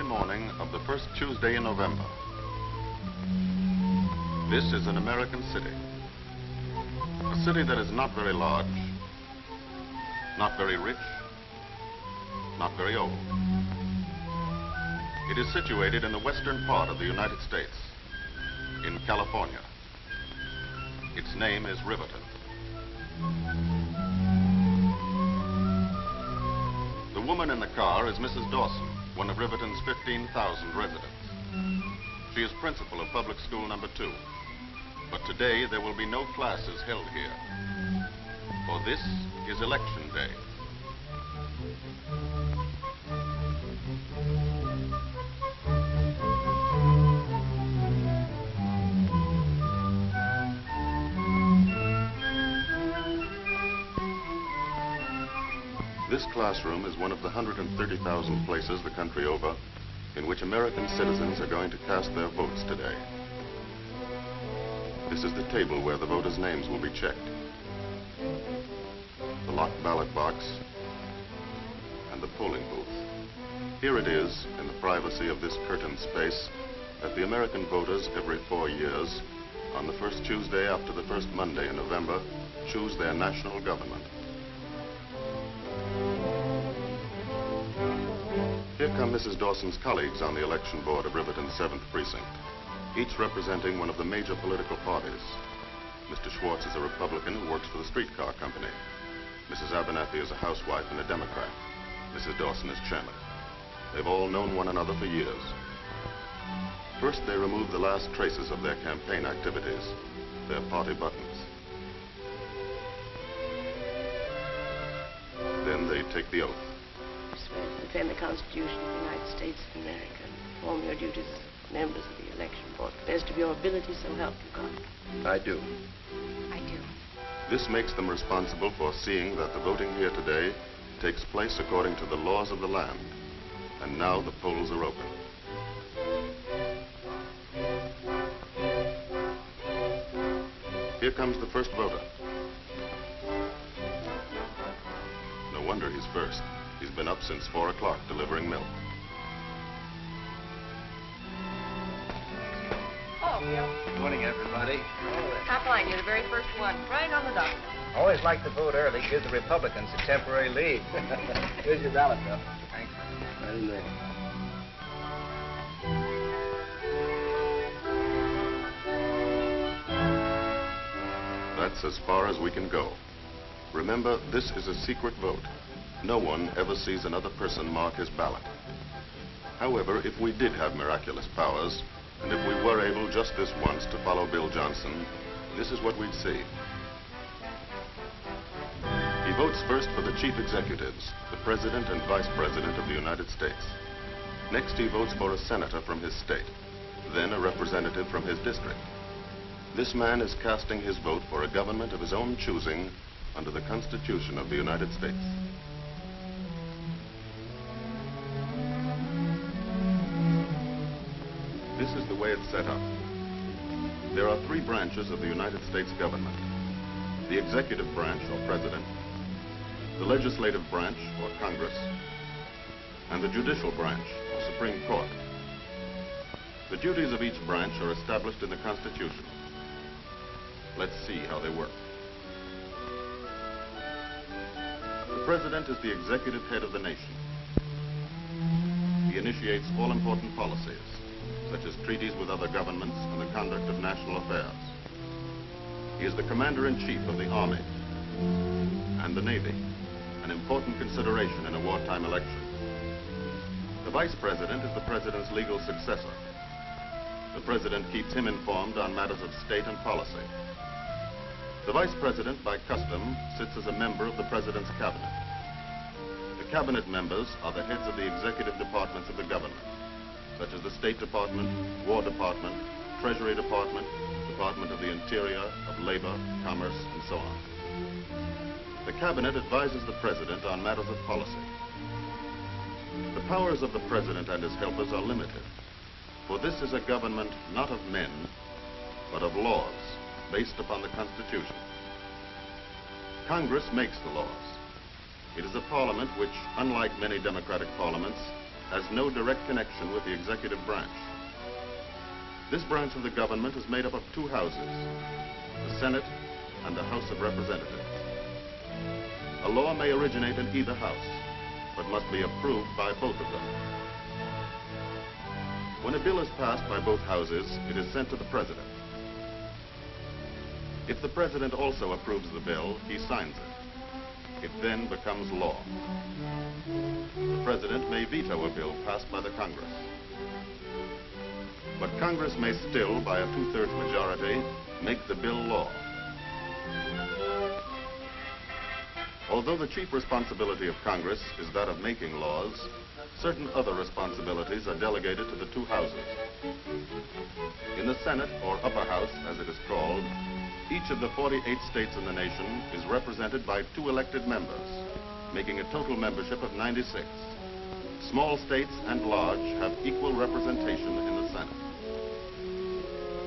morning of the first Tuesday in November. This is an American city. A city that is not very large, not very rich, not very old. It is situated in the western part of the United States, in California. Its name is Riverton. The woman in the car is Mrs. Dawson, one of Riverton's 15,000 residents. She is principal of public school number 2. But today there will be no classes held here, for this is election day. This classroom is one of the 130,000 places the country over in which American citizens are going to cast their votes today. This is the table where the voters' names will be checked. The locked ballot box and the polling booth. Here it is, in the privacy of this curtained space, that the American voters every 4 years, on the first Tuesday after the first Monday in November, choose their national government. Here come Mrs. Dawson's colleagues on the election board of Riverton's 7th Precinct, each representing one of the major political parties. Mr. Schwartz is a Republican who works for the streetcar company. Mrs. Abernathy is a housewife and a Democrat. Mrs. Dawson is chairman. They've all known one another for years. First, they remove the last traces of their campaign activities, their party buttons. Then they take the oath. Swear to defend the Constitution of the United States of America and perform your duties as members of the election board to the best of your ability, so help you God. I do. I do. This makes them responsible for seeing that the voting here today takes place according to the laws of the land. And now the polls are open. Here comes the first voter. No wonder he's first. He's been up since 4 o'clock delivering milk. Oh, yeah. Good morning, everybody. How fine. You're the very first one. Right on the dot. Always like to vote early. Gives the Republicans a temporary lead. Here's your ballot, Bill. Thanks. Right in there. That's as far as we can go. Remember, this is a secret vote. No one ever sees another person mark his ballot. However, if we did have miraculous powers, and if we were able just this once to follow Bill Johnson, this is what we'd see. He votes first for the chief executives, the President and Vice President of the United States. Next, he votes for a senator from his state, then a representative from his district. This man is casting his vote for a government of his own choosing under the Constitution of the United States. This is the way it's set up. There are 3 branches of the United States government. The executive branch, or president, the legislative branch, or Congress, and the judicial branch, or Supreme Court. The duties of each branch are established in the Constitution. Let's see how they work. The president is the executive head of the nation. He initiates all important policies, such as treaties with other governments and the conduct of national affairs. He is the commander-in-chief of the Army and the Navy, an important consideration in a wartime election. The vice president is the president's legal successor. The president keeps him informed on matters of state and policy. The vice president, by custom, sits as a member of the president's cabinet. The cabinet members are the heads of the executive departments of the government, such as the State Department, War Department, Treasury Department, Department of the Interior, of Labor, Commerce, and so on. The Cabinet advises the President on matters of policy. The powers of the President and his helpers are limited, for this is a government not of men, but of laws, based upon the Constitution. Congress makes the laws. It is a parliament which, unlike many democratic parliaments, has no direct connection with the executive branch. This branch of the government is made up of two houses, the Senate and the House of Representatives. A law may originate in either house, but must be approved by both of them. When a bill is passed by both houses, it is sent to the President. If the President also approves the bill, he signs it. It then becomes law. The President may veto a bill passed by the Congress. But Congress may still, by a 2/3 majority, make the bill law. Although the chief responsibility of Congress is that of making laws, certain other responsibilities are delegated to the two houses. In the Senate, or upper house, as it is called, each of the 48 states in the nation is represented by 2 elected members, making a total membership of 96. Small states and large have equal representation in the Senate.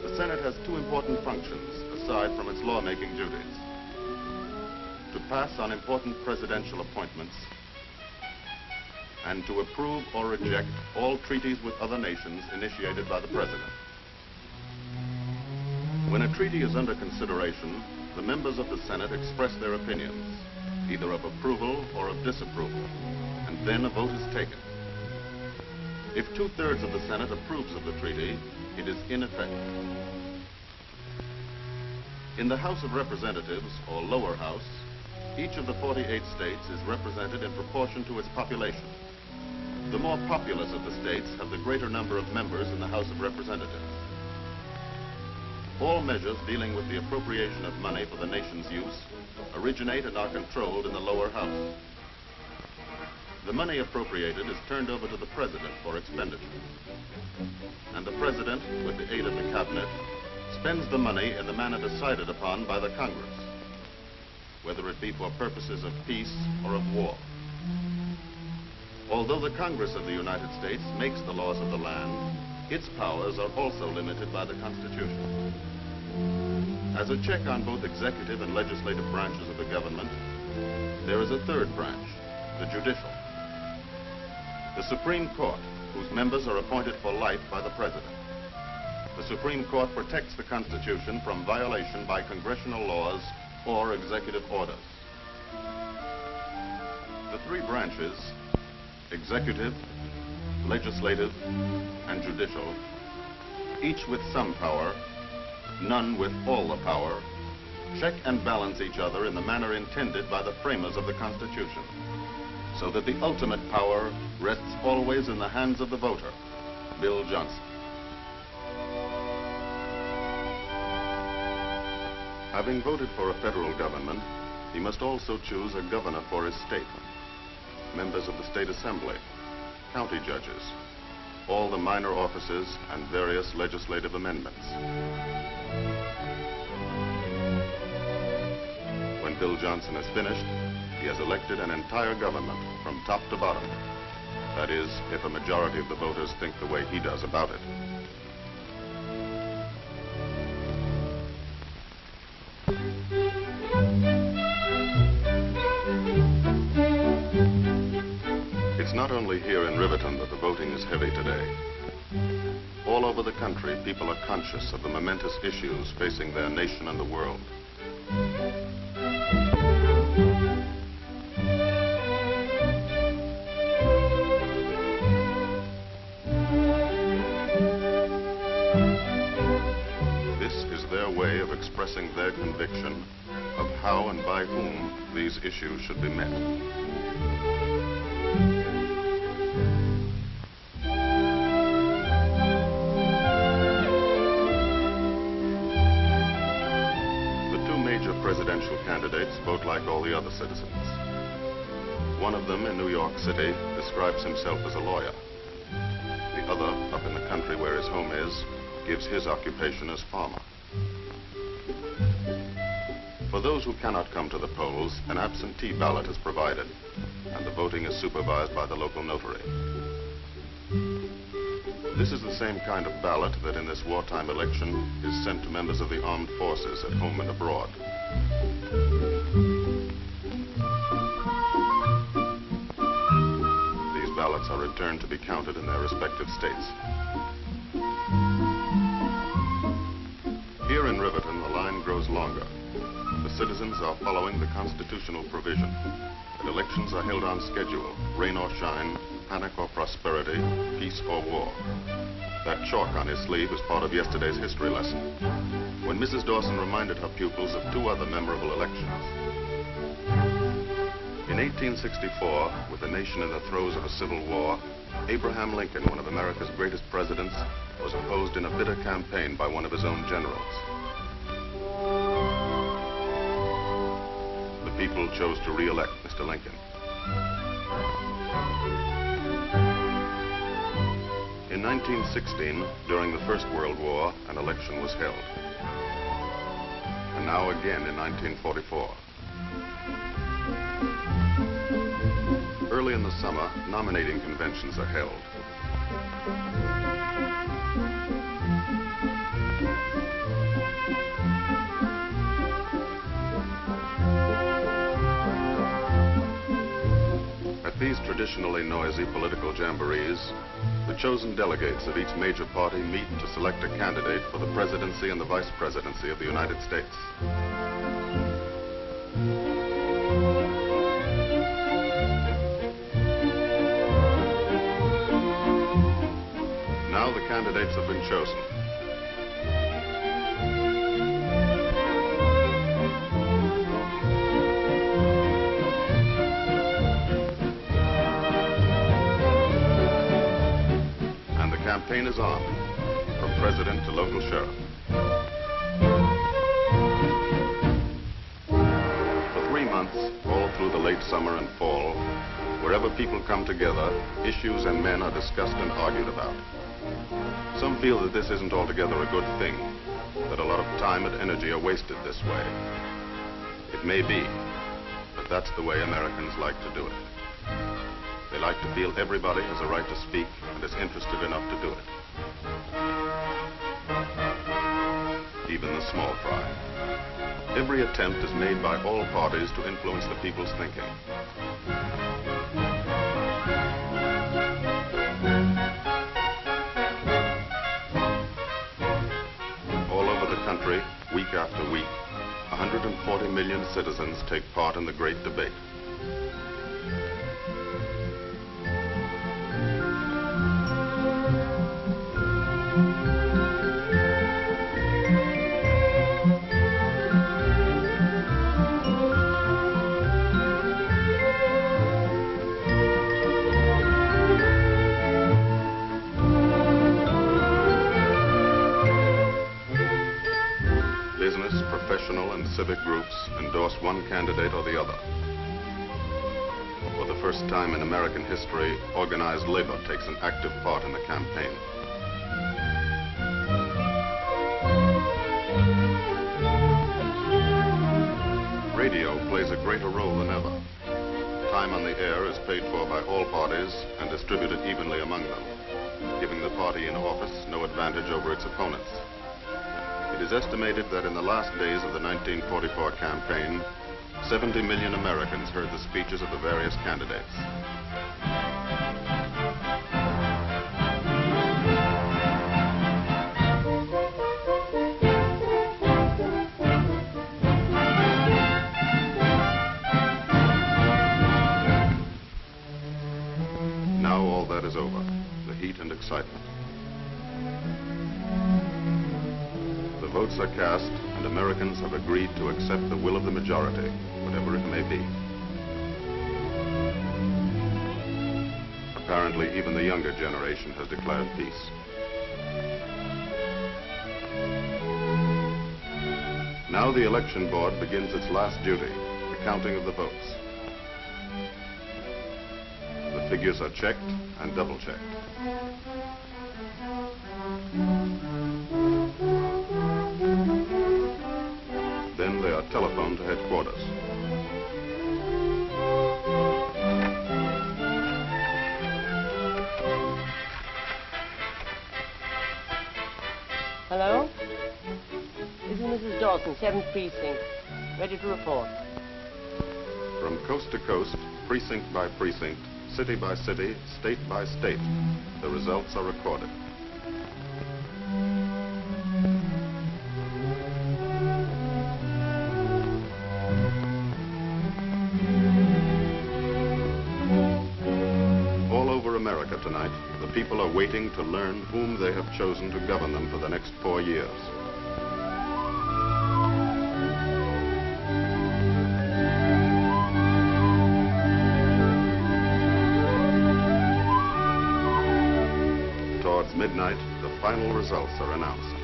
The Senate has 2 important functions, aside from its lawmaking duties: to pass on important presidential appointments and to approve or reject all treaties with other nations initiated by the President. When a treaty is under consideration, the members of the Senate express their opinions, either of approval or of disapproval, and then a vote is taken. If 2/3 of the Senate approves of the treaty, it is in effect. In the House of Representatives, or lower house, each of the 48 states is represented in proportion to its population. The more populous of the states have the greater number of members in the House of Representatives. All measures dealing with the appropriation of money for the nation's use originate and are controlled in the lower house. The money appropriated is turned over to the President for expenditure. And the President, with the aid of the Cabinet, spends the money in the manner decided upon by the Congress, whether it be for purposes of peace or of war. Although the Congress of the United States makes the laws of the land, its powers are also limited by the Constitution. As a check on both executive and legislative branches of the government, there is a third branch, the judicial. The Supreme Court, whose members are appointed for life by the President. The Supreme Court protects the Constitution from violation by congressional laws or executive orders. The 3 branches, executive, legislative, and judicial, each with some power, none with all the power, check and balance each other in the manner intended by the framers of the Constitution, so that the ultimate power rests always in the hands of the voter, Bill Johnson. Having voted for a federal government, he must also choose a governor for his state, members of the state assembly, county judges, all the minor offices, and various legislative amendments. When Bill Johnson is finished, he has elected an entire government from top to bottom. That is, if a majority of the voters think the way he does about it. It's not only here in Riverton that the voting is heavy today. All over the country, people are conscious of the momentous issues facing their nation and the world. This is their way of expressing their conviction of how and by whom these issues should be met. Presidential candidates vote like all the other citizens. One of them in New York City describes himself as a lawyer. The other, up in the country where his home is, gives his occupation as farmer. For those who cannot come to the polls, an absentee ballot is provided, and the voting is supervised by the local notary. This is the same kind of ballot that in this wartime election is sent to members of the armed forces at home and abroad. These ballots are turn to be counted in their respective states. Here in Riverton, the line grows longer. The citizens are following the constitutional provision that elections are held on schedule, rain or shine, panic or prosperity, peace or war. That chalk on his sleeve was part of yesterday's history lesson, when Mrs. Dawson reminded her pupils of two other memorable elections. In 1864, with the nation in the throes of a civil war, Abraham Lincoln, one of America's greatest presidents, was opposed in a bitter campaign by one of his own generals. The people chose to re-elect Mr. Lincoln. In 1916, during the First World War, an election was held. And now again in 1944. Early in the summer, nominating conventions are held. At these traditionally noisy political jamborees, the chosen delegates of each major party meet to select a candidate for the presidency and the vice presidency of the United States. Now the candidates have been chosen. And the campaign is on, from president to local sheriff. For 3 months, all through the late summer and fall, wherever people come together, issues and men are discussed and argued about. Some feel that this isn't altogether a good thing, that a lot of time and energy are wasted this way. It may be, but that's the way Americans like to do it. They like to feel everybody has a right to speak and is interested enough to do it. Even the small fry. Every attempt is made by all parties to influence the people's thinking. Week after week, 140 million citizens take part in the great debate. Professional and civic groups endorse one candidate or the other. For the first time in American history, organized labor takes an active part in the campaign. Radio plays a greater role than ever. Time on the air is paid for by all parties and distributed evenly among them, giving the party in office no advantage over its opponents. It is estimated that in the last days of the 1944 campaign, 70 million Americans heard the speeches of the various candidates. Now all that is over, the heat and excitement. The votes are cast, and Americans have agreed to accept the will of the majority, whatever it may be. Apparently, even the younger generation has declared peace. Now the election board begins its last duty, the counting of the votes. The figures are checked and double-checked. Then they are telephoned to headquarters. Hello? This is Mrs. Dawson, 7th Precinct. Ready to report. From coast to coast, precinct by precinct, city by city, state by state, the results are recorded. All over America tonight, the people are waiting to learn whom they have chosen to govern them for the next 4 years. Towards midnight, the final results are announced.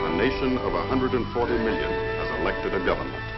A nation of 140 million has elected a government.